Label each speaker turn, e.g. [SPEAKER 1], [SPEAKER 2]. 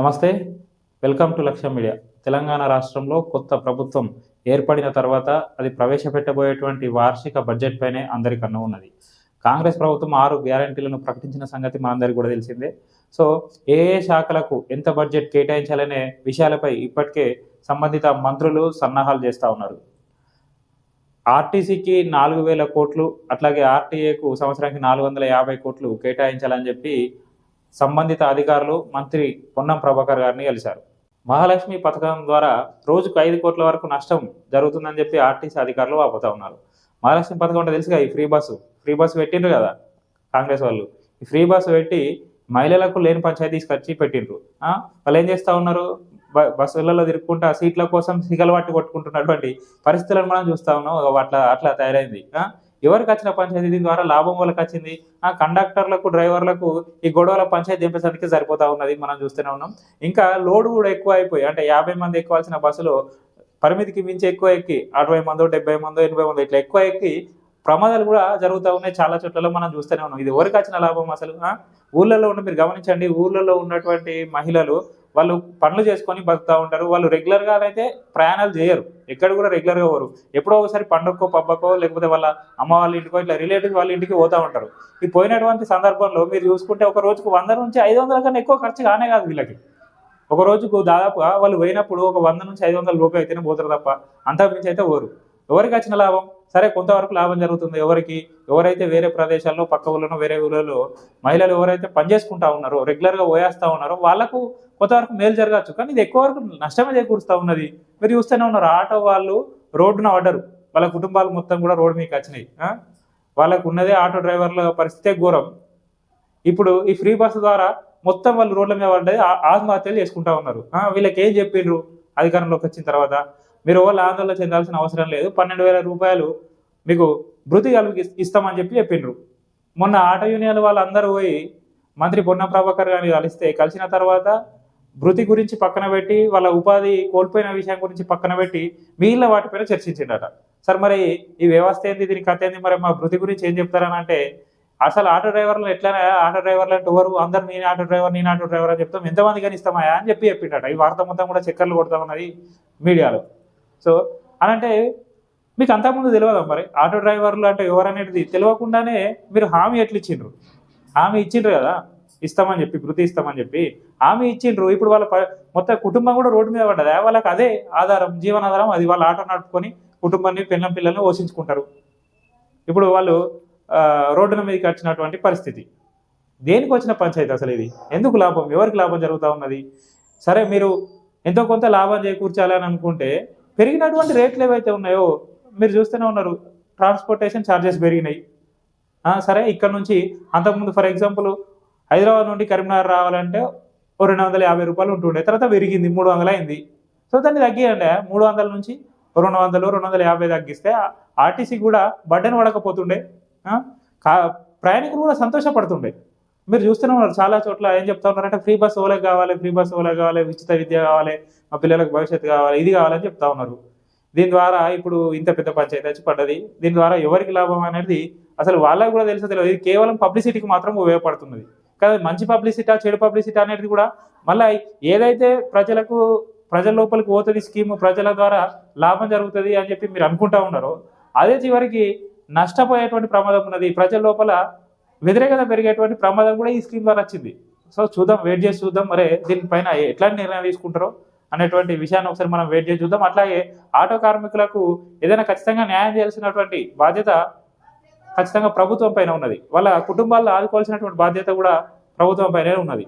[SPEAKER 1] నమస్తే. Welcome to లక్ష్యం media. Telangana రాష్ట్రంలో కొత్త ప్రభుత్వం ఏర్పడిన తర్వాత అది ప్రవేశపెట్టబోయేటువంటి వార్షిక బడ్జెట్ పైనే అందరికన్నా ఉన్నది. కాంగ్రెస్ ప్రభుత్వం 6 గ్యారంటీలను ప్రకటించిన సంగతి మనందరికీ కూడా తెలిసిందే. సో ఏ శాఖలకు ఎంత బడ్జెట్ కేటాయించాలనే విషయాలపై ఇప్పటికే సంబంధిత మంత్రులు సన్నాహాలు చేస్తూ ఉన్నారు. ఆర్టీసీకి 4,000 కోట్లు, అట్లాగే ఆర్టీఏకు సంవత్సరానికి 450 కోట్లు కేటాయించాలని చెప్పి సంబంధిత అధికారులు మంత్రి పొన్నం ప్రభాకర్ గారిని కలిశారు. మహాలక్ష్మి పథకం ద్వారా రోజుకు 5 కోట్ల వరకు నష్టం జరుగుతుందని చెప్పి ఆర్టీసీ అధికారులు వాపోతా ఉన్నారు. మహాలక్ష్మి పథకం అంటే తెలుసుగా, ఈ ఫ్రీ బస్సు పెట్టిండ్రు కదా కాంగ్రెస్ వాళ్ళు. ఈ ఫ్రీ బస్సు పెట్టి మహిళలకు లేని పంచాయతీ తీసుకొచ్చి పెట్టిండ్రు. వాళ్ళు ఏం చేస్తూ ఉన్నారు, బస్సులలో తిరుక్కుంటా సీట్ల కోసం సిగలు పట్టి కొట్టుకుంటున్నటువంటి పరిస్థితులను మనం చూస్తూ ఉన్నాం. అట్లా తయారైంది. ఎవరికి వచ్చిన పంచాయతీ దీని ద్వారా లాభం వాళ్ళకి వచ్చింది. కండక్టర్లకు, డ్రైవర్లకు ఈ గొడవల పంచాయతీ దింపేసరికి సరిపోతా ఉన్నది, మనం చూస్తూనే ఉన్నాం. ఇంకా లోడ్ కూడా ఎక్కువ అయిపోయి, అంటే 50 మంది ఎక్కవలసిన బస్సులో పరిమితికి మించి ఎక్కువ ఎక్కి 60 మందో 70 మందో 80 మందో ఇట్లా ఎక్కువ ఎక్కి ప్రమాదాలు కూడా జరుగుతూ ఉన్నాయి. చాలా చోట్ల మనం చూస్తూనే ఉన్నాం. ఇది ఎవరికి వచ్చిన లాభం అసలు? ఊళ్ళల్లో ఉన్న, మీరు గమనించండి, ఊళ్ళల్లో ఉన్నటువంటి మహిళలు వాళ్ళు పనులు చేసుకొని బతుకుతూ ఉంటారు. వాళ్ళు రెగ్యులర్గా అయితే ప్రయాణాలు చేయరు, ఎక్కడ కూడా రెగ్యులర్గా పోరు. ఎప్పుడో ఒకసారి పండుగకో పబ్బకో లేకపోతే వాళ్ళ అమ్మ వాళ్ళ ఇంటికో ఇట్లా రిలేటివ్స్ వాళ్ళ ఇంటికి పోతూ ఉంటారు. ఈ పోయినటువంటి సందర్భంలో మీరు చూసుకుంటే ఒక రోజుకు 100 నుంచి 500 కన్నా ఎక్కువ ఖర్చు కానే కాదు వీళ్ళకి. ఒక రోజుకు దాదాపుగా వాళ్ళు పోయినప్పుడు ఒక 100 నుంచి 500 లోపు అయితేనే పోతారు తప్ప అంతకు మించి అయితే పోరు. ఎవరికి వచ్చిన లాభం? సరే, కొంతవరకు లాభం జరుగుతుంది. ఎవరైతే వేరే ప్రదేశాల్లో, పక్క ఊళ్ళలో, వేరే ఊళ్ళలో మహిళలు ఎవరైతే పనిచేసుకుంటా ఉన్నారో, రెగ్యులర్గా పోయేస్తూ ఉన్నారో వాళ్ళకు కొంతవరకు మేలు జరగచ్చు. కానీ ఇది ఎక్కువ వరకు నష్టమే చేకూరుస్తూ ఉన్నది. మీరు చూస్తూనే ఉన్నారు, ఆటో వాళ్ళు రోడ్డున పడ్డరు, వాళ్ళ కుటుంబాలు మొత్తం కూడా రోడ్డు మీకు వచ్చినాయి. వాళ్ళకు ఉన్నదే ఆటో డ్రైవర్ల పరిస్థితే ఘోరం. ఇప్పుడు ఈ ఫ్రీ బస్సు ద్వారా మొత్తం వాళ్ళు రోడ్ల మీద పడ్డది ఆత్మహత్యలు చేసుకుంటా ఉన్నారు. వీళ్ళకి ఏం చెప్పిండ్రు అధికారంలోకి వచ్చిన తర్వాత? మీరు వాళ్ళు ఆందోళన చెందాల్సిన అవసరం లేదు, 12,000 రూపాయలు మీకు భృతి ఇస్తామని చెప్పిండ్రు. మొన్న ఆటో యూనియన్ వాళ్ళందరూ పోయి మంత్రి పొన్నం ప్రభాకర్ గారిని కలిసిన తర్వాత భృతి గురించి పక్కన పెట్టి, వాళ్ళ ఉపాధి కోల్పోయిన విషయం గురించి పక్కన పెట్టి మిగిలిన వాటిపైన చర్చించిండట. సార్, మరి ఈ వ్యవస్థ ఏంది, దీని కథ ఏంది, మరి మా భృతి గురించి ఏం చెప్తారని అంటే, అసలు ఆటో డ్రైవర్లు ఎట్లనే, ఆటో డ్రైవర్లు అంటే ఎవరు, అందరు నేను ఆటో డ్రైవర్ అని చెప్తాం, ఎంతమంది కానీ ఇస్తామా అని చెప్పిండట. ఈ వార్త మొత్తం కూడా చక్కర్లు కొడతా ఉన్నది మీడియాలో. సో అనంటే మీకు అంతకుముందు తెలియదా మరి ఆటో డ్రైవర్లు అంటే ఎవరనేది తెలియకుండానే మీరు హామీ ఇచ్చిండ్రు కదా, ఇస్తామని చెప్పి, భృతి ఇస్తామని చెప్పి హామీ ఇచ్చిండ్రు. ఇప్పుడు వాళ్ళ మొత్తం కుటుంబం కూడా రోడ్డు మీద పడ్డదా? వాళ్ళకి అదే ఆధారం, జీవనాధారం అది. వాళ్ళు ఆటో నడుపుకొని కుటుంబాన్ని, పిల్లల్ని పోషించుకుంటారు. ఇప్పుడు వాళ్ళు రోడ్డున మీదకి వచ్చినటువంటి పరిస్థితి. దేనికి వచ్చిన పంచాయతీ అసలు ఇది? ఎందుకు లాభం? ఎవరికి లాభం జరుగుతూ ఉన్నది? సరే, మీరు ఎంతో కొంత లాభం చేకూర్చాలని అనుకుంటే పెరిగినటువంటి రేట్లు ఏవైతే ఉన్నాయో మీరు చూస్తూనే ఉన్నారు. ట్రాన్స్పోర్టేషన్ ఛార్జెస్ పెరిగినాయి. సరే, ఇక్కడ నుంచి అంతకుముందు ఫర్ ఎగ్జాంపుల్ హైదరాబాద్ నుండి కరీంనగర్ రావాలంటే 250 రూపాయలు ఉంటుండే, తర్వాత పెరిగింది 300 అయింది. సో దాన్ని తగ్గియండి, 300 నుంచి 200, 250 తగ్గిస్తే ఆర్టీసీ కూడా బడ్డెన్ పడకపోతుండే, ప్రయాణికులు కూడా సంతోషపడుతుండే. మీరు చూస్తూనే ఉన్నారు, చాలా చోట్ల ఏం చెప్తా ఉన్నారంటే ఫ్రీ బస్ ఓలకు కావాలి, ఉచిత విద్య కావాలి, మా పిల్లలకు భవిష్యత్తు కావాలి, ఇది కావాలని చెప్తా ఉన్నారు. దీని ద్వారా ఇప్పుడు ఇంత పెద్ద పంచాయతీ వచ్చి పడ్డది. దీని ద్వారా ఎవరికి లాభం అనేది అసలు వాళ్ళకి కూడా తెలియదు. ఇది కేవలం పబ్లిసిటీకి మాత్రం ఉపయోగపడుతున్నది కదా. మంచి పబ్లిసిటీ, చెడు పబ్లిసిటీ అనేది కూడా మళ్ళీ ఏదైతే ప్రజల లోపలికి పోతుంది స్కీము, ప్రజల ద్వారా లాభం జరుగుతుంది అని చెప్పి మీరు అనుకుంటా ఉన్నారో అదే చివరికి నష్టపోయేటువంటి ప్రమాదం ఉన్నది. ప్రజల లోపల వ్యతిరేకత పెరిగేటువంటి ప్రమాదం కూడా ఈ స్కీమ్ ద్వారా వచ్చింది. సో చూద్దాం, వెయిట్ చేసి చూద్దాం మరి దీనిపైన ఎట్లాంటి నిర్ణయం తీసుకుంటారో అనేటువంటి విషయాన్ని ఒకసారి మనం వెయిట్ చేసి చూద్దాం. అట్లాగే ఆటో కార్మికులకు ఏదైనా ఖచ్చితంగా న్యాయం చేయాల్సినటువంటి బాధ్యత ఖచ్చితంగా ప్రభుత్వం పైన ఉన్నది. వాళ్ళ కుటుంబాల్లో ఆదుకోవాల్సినటువంటి బాధ్యత కూడా ప్రభుత్వం పైనే ఉన్నది.